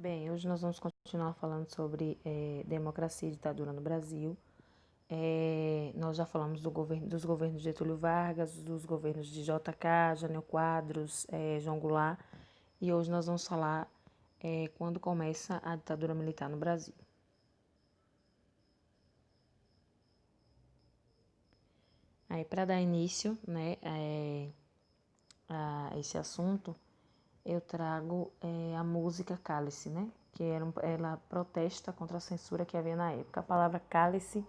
Bem, hoje nós vamos continuar falando sobre democracia e ditadura no Brasil. Nós já falamos dos governos de Getúlio Vargas, dos governos de JK, Jânio Quadros, João Goulart, e hoje nós vamos falar quando começa a ditadura militar no Brasil. Aí, para dar início, né, a esse assunto, eu trago a música Cálice, né? Ela protesta contra a censura que havia na época. A palavra cálice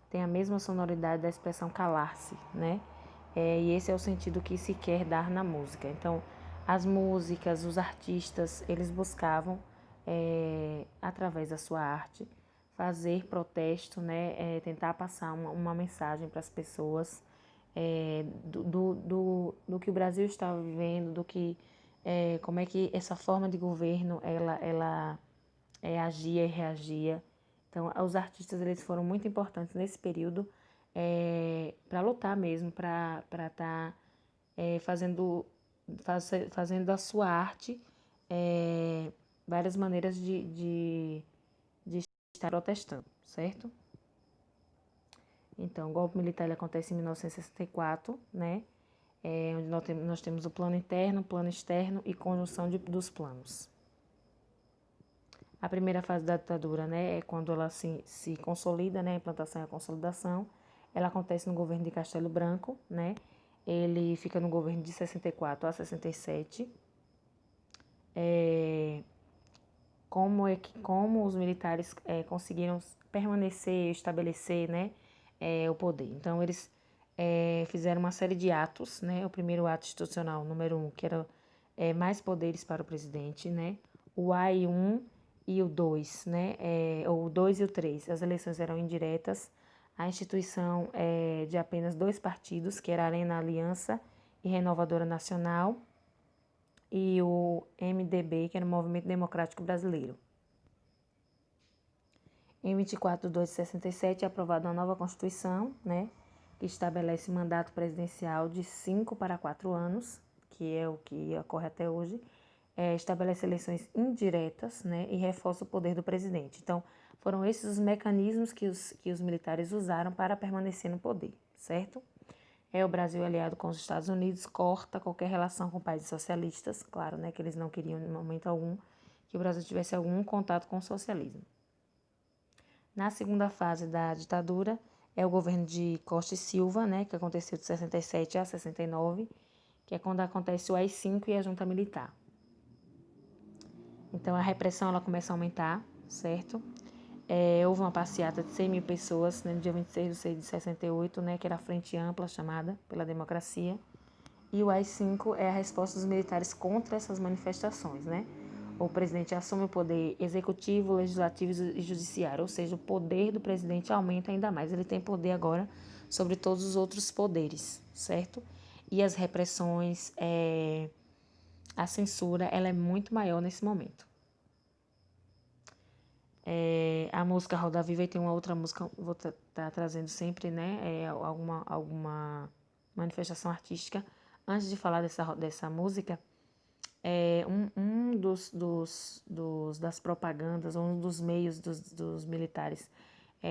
tem a mesma sonoridade da expressão calar-se, né? E esse é o sentido que se quer dar na música. Então, as músicas, os artistas, eles buscavam, através da sua arte, fazer protesto, né? Tentar passar uma mensagem para as pessoas do que o Brasil estava vivendo, como é que essa forma de governo ela agia e reagia. Então, os artistas eles foram muito importantes nesse período para lutar mesmo, para estar fazendo da sua arte várias maneiras de estar protestando, certo? Então, o golpe militar ele acontece em 1964, né? Onde nós temos o plano interno, plano externo e conjunção dos planos. A primeira fase da ditadura, né, é quando ela se consolida, né, a implantação e a consolidação. Ela acontece no governo de Castelo Branco, né? Ele fica no governo de 64 a 67. Como os militares conseguiram permanecer, estabelecer, né, o poder. Então, eles fizeram uma série de atos, né? O primeiro ato institucional, número 1, que era mais poderes para o presidente, né? O AI-1 e o 2, né? O 2 e o 3. As eleições eram indiretas. A instituição de apenas 2 partidos, que era a Arena Aliança e Renovadora Nacional, e o MDB, que era o Movimento Democrático Brasileiro. Em 24 de 2 de 67 é aprovada uma nova Constituição, né, que estabelece mandato presidencial de 5 para 4 anos, que é o que ocorre até hoje, estabelece eleições indiretas, né, e reforça o poder do presidente. Então, foram esses os mecanismos que os militares usaram para permanecer no poder, certo? O Brasil aliado com os Estados Unidos corta qualquer relação com países socialistas, claro, né, que eles não queriam em momento algum que o Brasil tivesse algum contato com o socialismo. Na segunda fase da ditadura, é o governo de Costa e Silva, né, que aconteceu de 67 a 69, que é quando acontece o AI-5 e a junta militar. Então, a repressão ela começa a aumentar, certo? Houve uma passeata de 100 mil pessoas, né, no dia 26 de 6 de 68, né, que era a Frente Ampla, chamada pela democracia. E o AI-5 é a resposta dos militares contra essas manifestações, né? O presidente assume o poder executivo, legislativo e judiciário, ou seja, o poder do presidente aumenta ainda mais. Ele tem poder agora sobre todos os outros poderes, certo? E as repressões, a censura, ela é muito maior nesse momento. A música Roda Viva, e tem uma outra música, vou estar trazendo sempre, né? Alguma manifestação artística. Antes de falar dessa música, das propagandas, um dos meios dos militares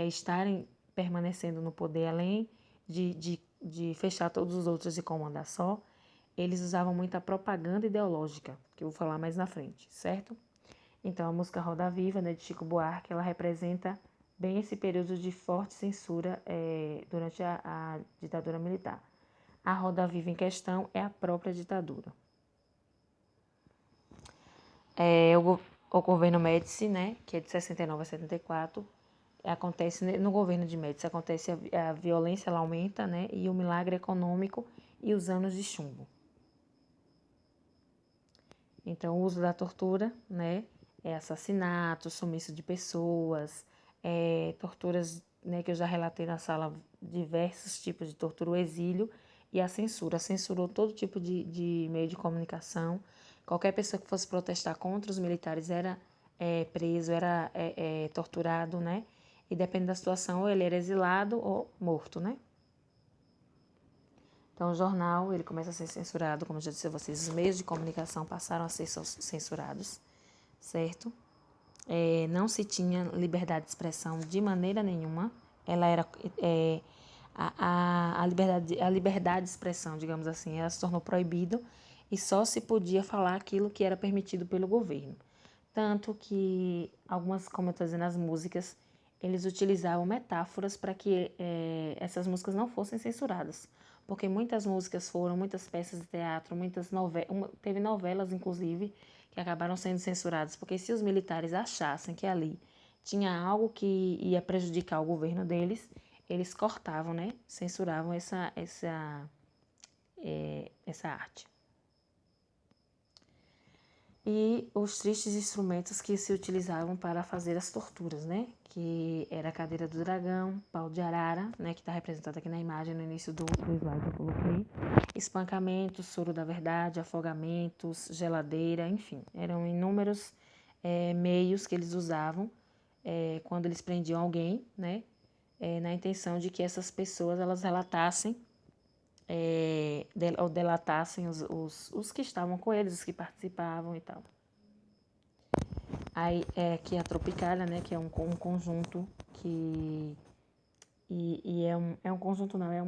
estarem permanecendo no poder, além de fechar todos os outros e comandar só, eles usavam muita propaganda ideológica, que eu vou falar mais na frente, certo? Então, a música Roda Viva, né, de Chico Buarque, ela representa bem esse período de forte censura durante a ditadura militar. A Roda Viva em questão é a própria ditadura. O governo Médici, né, que é de 69 a 74, acontece no governo de Médici, acontece a violência, ela aumenta, né, e o milagre econômico e os anos de chumbo. Então, o uso da tortura, né, assassinato, sumiço de pessoas, torturas, né, que eu já relatei na sala, diversos tipos de tortura, o exílio e a censura. Censurou todo tipo de meio de comunicação. Qualquer pessoa que fosse protestar contra os militares era preso, era torturado, né? E dependendo da situação, ou ele era exilado ou morto, né? Então, o jornal ele começa a ser censurado, como eu já disse a vocês, os meios de comunicação passaram a ser censurados, certo? não se tinha liberdade de expressão de maneira nenhuma. Ela era a liberdade de expressão, digamos assim, ela se tornou proibido e só se podia falar aquilo que era permitido pelo governo. Tanto que algumas, como eu estou dizendo, as músicas, eles utilizavam metáforas para que essas músicas não fossem censuradas. Porque muitas músicas foram, muitas peças de teatro, muitas novelas, teve novelas, inclusive, que acabaram sendo censuradas. Porque se os militares achassem que ali tinha algo que ia prejudicar o governo deles, eles cortavam, né? Censuravam essa arte. E os tristes instrumentos que se utilizavam para fazer as torturas, né? Que era a cadeira do dragão, pau de arara, né? Que está representado aqui na imagem, no início do slide eu coloquei. Espancamentos, soro da verdade, afogamentos, geladeira, enfim. Eram inúmeros meios que eles usavam quando eles prendiam alguém, né? Na intenção de que essas pessoas elas relatassem ou delatassem os que estavam com eles, os que participavam e tal. Aí aqui a Tropicália, né, que é um conjunto que... E é um conjunto não, é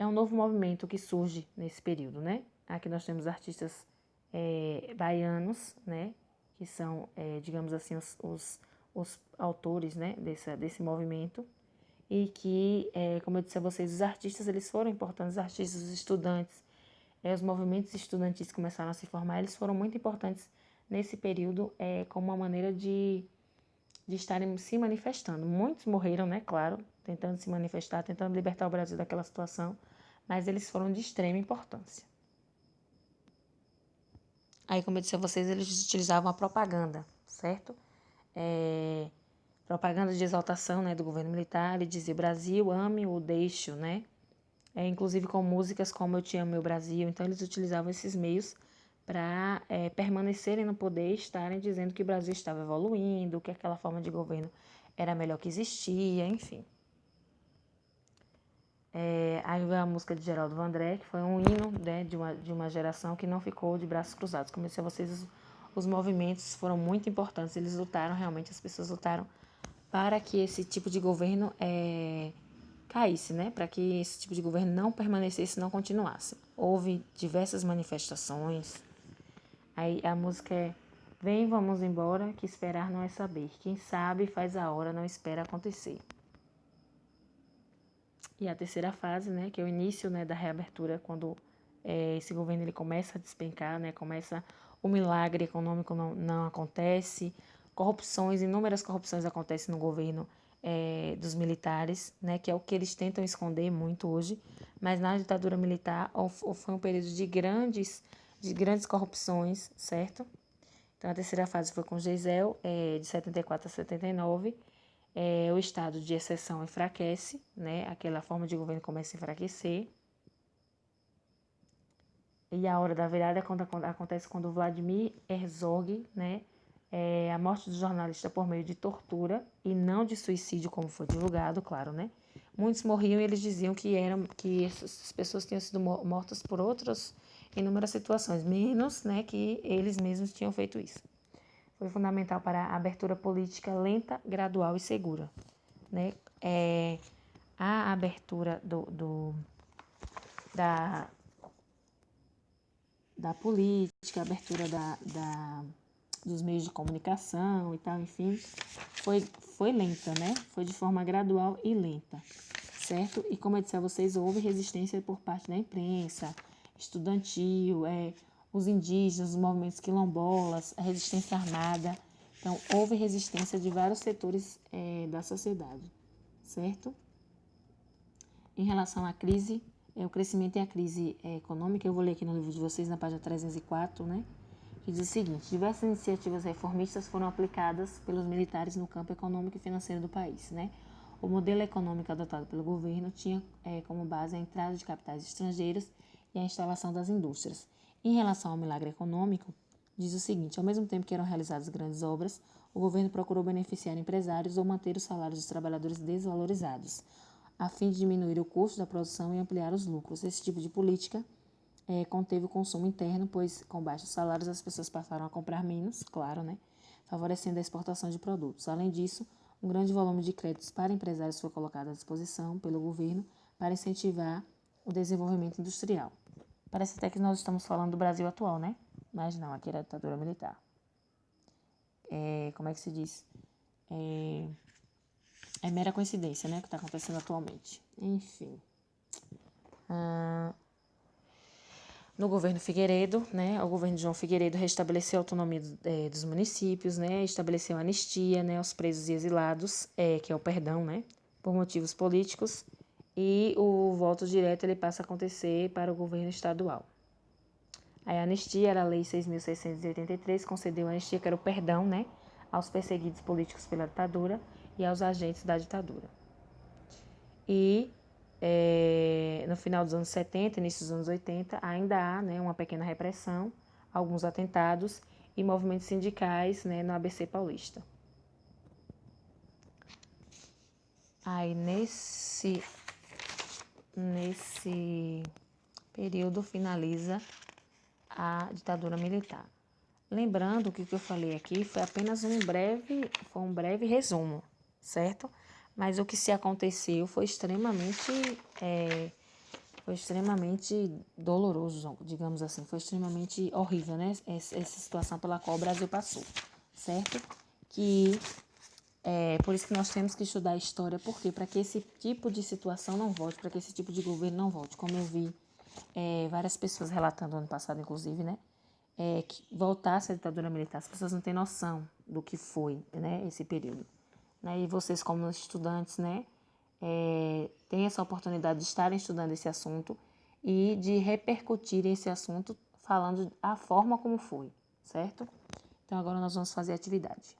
um novo movimento que surge nesse período, né? Aqui nós temos artistas baianos, né, que são, digamos assim, os autores, né, desse movimento. E que, como eu disse a vocês, os artistas eles foram importantes, os artistas, os estudantes, os movimentos estudantis que começaram a se formar, eles foram muito importantes nesse período como uma maneira de estarem se manifestando. Muitos morreram, né, claro, tentando se manifestar, tentando libertar o Brasil daquela situação, mas eles foram de extrema importância. Aí, como eu disse a vocês, eles utilizavam a propaganda, certo? Propaganda de exaltação, né, do governo militar, ele dizia Brasil, ame ou deixe, né? Inclusive com músicas como Eu Te Amo, Meu Brasil. Então, eles utilizavam esses meios para permanecerem no poder e estarem dizendo que o Brasil estava evoluindo, que aquela forma de governo era a melhor que existia, enfim. Aí veio a música de Geraldo Vandré, que foi um hino, né, de uma geração que não ficou de braços cruzados. Como eu disse a vocês, os movimentos foram muito importantes, eles lutaram realmente, as pessoas lutaram para que esse tipo de governo caísse, né? Para que esse tipo de governo não permanecesse, não continuasse. Houve diversas manifestações. Aí a música é Vem, vamos embora, que esperar não é saber. Quem sabe faz a hora, não espera acontecer. E a terceira fase, né, que é o início, né, da reabertura, quando esse governo ele começa a despencar, né, começa o milagre econômico não acontece, corrupções, inúmeras corrupções acontecem no governo dos militares, né, que é o que eles tentam esconder muito hoje, mas na ditadura militar foi um período de grandes corrupções, certo? Então a terceira fase foi com Geisel, de 74 a 79, o estado de exceção enfraquece, né? Aquela forma de governo começa a enfraquecer. E a hora da virada acontece quando Vladimir Herzog, né? A morte do jornalista por meio de tortura e não de suicídio, como foi divulgado, claro, né? Muitos morriam e eles diziam que essas pessoas tinham sido mortas por outras inúmeras situações, menos, né, que eles mesmos tinham feito isso. Foi fundamental para a abertura política lenta, gradual e segura, né? A abertura da política, a abertura dos meios de comunicação e tal, enfim, foi lenta, né? Foi de forma gradual e lenta, certo? E como eu disse a vocês, houve resistência por parte da imprensa, estudantil, os indígenas, os movimentos quilombolas, a resistência armada. Então, houve resistência de vários setores da sociedade, certo? Em relação à crise, o crescimento e a crise econômica, eu vou ler aqui no livro de vocês, na página 304, né? Que diz o seguinte: diversas iniciativas reformistas foram aplicadas pelos militares no campo econômico e financeiro do país, né? O modelo econômico adotado pelo governo tinha como base a entrada de capitais estrangeiros e a instalação das indústrias. Em relação ao milagre econômico, diz o seguinte: ao mesmo tempo que eram realizadas grandes obras, o governo procurou beneficiar empresários ou manter os salários dos trabalhadores desvalorizados, a fim de diminuir o custo da produção e ampliar os lucros. Esse tipo de política conteve o consumo interno, pois com baixos salários as pessoas passaram a comprar menos, claro, né? Favorecendo a exportação de produtos. Além disso, um grande volume de créditos para empresários foi colocado à disposição pelo governo para incentivar o desenvolvimento industrial. Parece até que nós estamos falando do Brasil atual, né? Mas não, aqui era a ditadura militar. Como é que se diz? É mera coincidência, né? O que está acontecendo atualmente. Enfim. No governo Figueiredo, né? O governo de João Figueiredo restabeleceu a autonomia dos municípios, né? Estabeleceu a anistia, né? Aos presos e exilados, que é o perdão, né? Por motivos políticos. E o voto direto ele passa a acontecer para o governo estadual. A anistia era a Lei 6.683, concedeu a anistia, que era o perdão, né, aos perseguidos políticos pela ditadura e aos agentes da ditadura. E no final dos anos 70, início dos anos 80, ainda há, né, uma pequena repressão, alguns atentados e movimentos sindicais, né, no ABC Paulista. Aí nesse período finaliza a ditadura militar. Lembrando que o que eu falei aqui foi apenas um breve resumo, certo? Mas o que se aconteceu foi extremamente doloroso, digamos assim. Foi extremamente horrível, né? Essa situação pela qual o Brasil passou, certo? Por isso que nós temos que estudar a história, porque para que esse tipo de situação não volte, para que esse tipo de governo não volte, como eu vi várias pessoas relatando ano passado, inclusive, né? Que voltasse a ditadura militar, as pessoas não têm noção do que foi, né, esse período. Né? E vocês, como estudantes, né, têm essa oportunidade de estarem estudando esse assunto e de repercutir esse assunto falando a forma como foi, certo? Então, agora nós vamos fazer a atividade.